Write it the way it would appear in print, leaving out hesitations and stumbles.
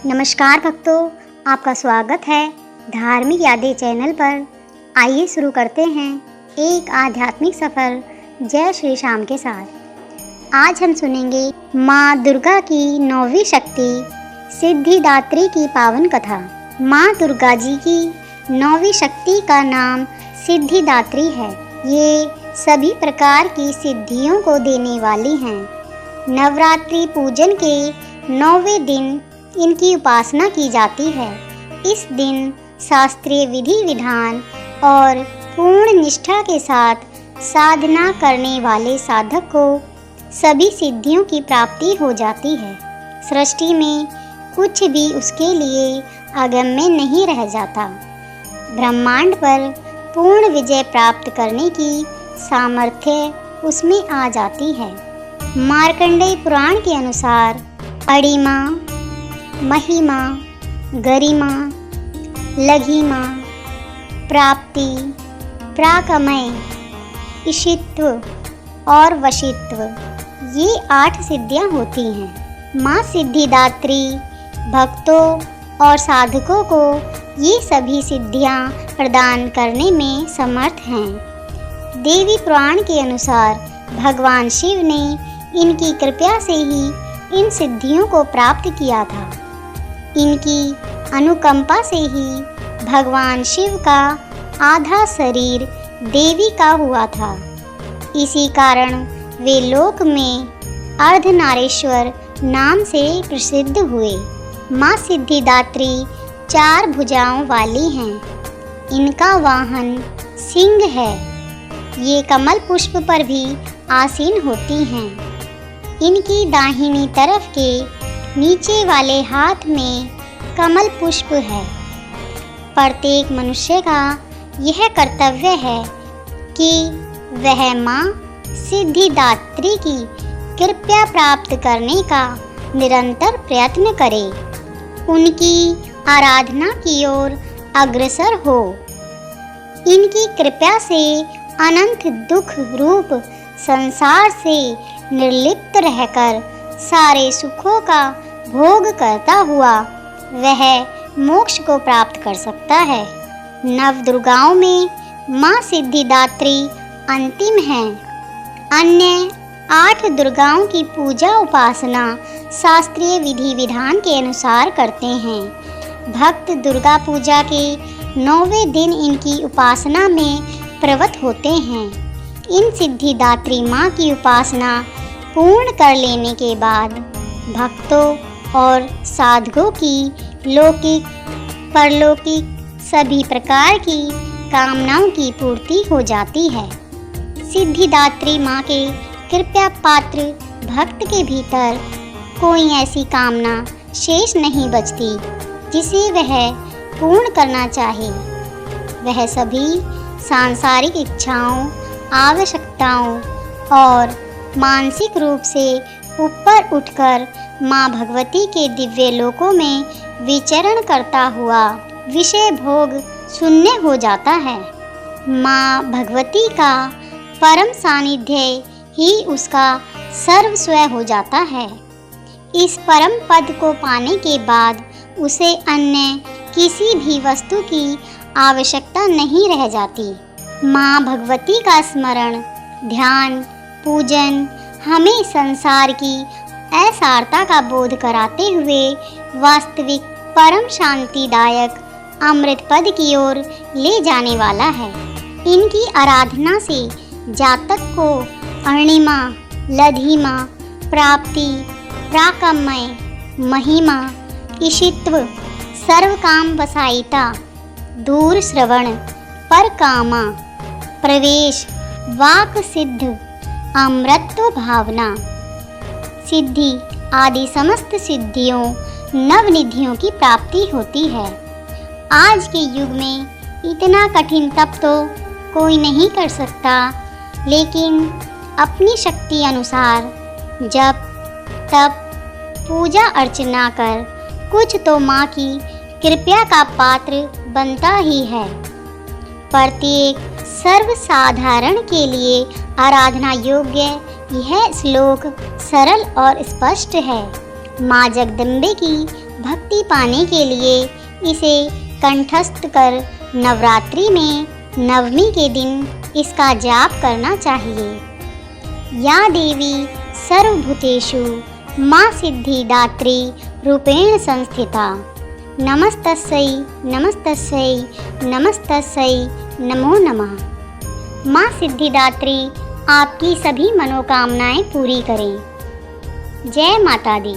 नमस्कार भक्तों, आपका स्वागत है धार्मिक यादें चैनल पर। आइए शुरू करते हैं एक आध्यात्मिक सफ़र जय श्री श्याम के साथ। आज हम सुनेंगे माँ दुर्गा की 9वीं शक्ति सिद्धिदात्री की पावन कथा। माँ दुर्गा जी की 9वीं शक्ति का नाम सिद्धिदात्री है। ये सभी प्रकार की सिद्धियों को देने वाली हैं। नवरात्रि पूजन के 9वें दिन इनकी उपासना की जाती है। इस दिन शास्त्रीय विधि विधान और पूर्ण निष्ठा के साथ साधना करने वाले साधक को सभी सिद्धियों की प्राप्ति हो जाती है। सृष्टि में कुछ भी उसके लिए अगम्य नहीं रह जाता। ब्रह्मांड पर पूर्ण विजय प्राप्त करने की सामर्थ्य उसमें आ जाती है। मार्कंडेय पुराण के अनुसार अणिमा, महिमा, गरिमा, लघिमा, प्राप्ति, प्राकमय, ईशित्व और वशित्व, ये 8 सिद्धियां होती हैं। माँ सिद्धिदात्री भक्तों और साधकों को ये सभी सिद्धियां प्रदान करने में समर्थ हैं। देवी पुराण के अनुसार भगवान शिव ने इनकी कृपा से ही इन सिद्धियों को प्राप्त किया था। इनकी अनुकंपा से ही भगवान शिव का आधा शरीर देवी का हुआ था। इसी कारण वे लोक में अर्धनारीश्वर नाम से प्रसिद्ध हुए। माँ सिद्धिदात्री 4 भुजाओं वाली हैं। इनका वाहन सिंह है। ये कमल पुष्प पर भी आसीन होती हैं। इनकी दाहिनी तरफ के नीचे वाले हाथ में कमल पुष्प है। प्रत्येक मनुष्य का यह कर्तव्य है कि वह माँ सिद्धिदात्री की कृपा प्राप्त करने का निरंतर प्रयत्न करे, उनकी आराधना की ओर अग्रसर हो। इनकी कृपा से अनंत दुख रूप संसार से निर्लिप्त रहकर सारे सुखों का भोग करता हुआ वह मोक्ष को प्राप्त कर सकता है। नव दुर्गाओं में माँ सिद्धिदात्री अंतिम है। अन्य 8 दुर्गाओं की पूजा उपासना शास्त्रीय विधि विधान के अनुसार करते हैं। भक्त दुर्गा पूजा के 9वें दिन इनकी उपासना में प्रवृत्त होते हैं। इन सिद्धिदात्री माँ की उपासना पूर्ण कर लेने के बाद भक्तों और साधकों की लौकिक परलौकिक सभी प्रकार की कामनाओं की पूर्ति हो जाती है। सिद्धिदात्री माँ के कृपा पात्र भक्त के भीतर कोई ऐसी कामना शेष नहीं बचती जिसे वह पूर्ण करना चाहे। वह सभी सांसारिक इच्छाओं, आवश्यकताओं और मानसिक रूप से ऊपर उठकर माँ भगवती के दिव्य लोकों में विचरण करता हुआ विषय भोग शून्य हो जाता है। माँ भगवती का परम सानिध्य ही उसका सर्वस्व हो जाता है। इस परम पद को पाने के बाद उसे अन्य किसी भी वस्तु की आवश्यकता नहीं रह जाती। माँ भगवती का स्मरण, ध्यान, पूजन हमें संसार की असारता का बोध कराते हुए वास्तविक परम शांतिदायक अमृत पद की ओर ले जाने वाला है। इनकी आराधना से जातक को अणिमा, लघिमा, प्राप्ति, प्राकमय, महिमा, ईशित्व, सर्वकाम वसायिता, दूर श्रवण, परकामा, प्रवेश, वाक सिद्ध, अमृतत्व भावना, सिद्धि आदि समस्त सिद्धियों नवनिधियों की प्राप्ति होती है। आज के युग में इतना कठिन तप तो कोई नहीं कर सकता, लेकिन अपनी शक्ति अनुसार जप तप पूजा अर्चना कर कुछ तो माँ की कृपा का पात्र बनता ही है। प्रत्येक सर्वसाधारण के लिए आराधना योग्य यह श्लोक सरल और स्पष्ट है। माँ जगदम्बे की भक्ति पाने के लिए इसे कंठस्थ कर नवरात्रि में नवमी के दिन इसका जाप करना चाहिए। या देवी सर्वभूतेषु माँ सिद्धिदात्री रूपेण संस्थिता नमस्तस्यै नमस्तस्यै नमस्तस्यै नमो नमः। माँ सिद्धिदात्री आपकी सभी मनोकामनाएं पूरी करें। जय माता दी।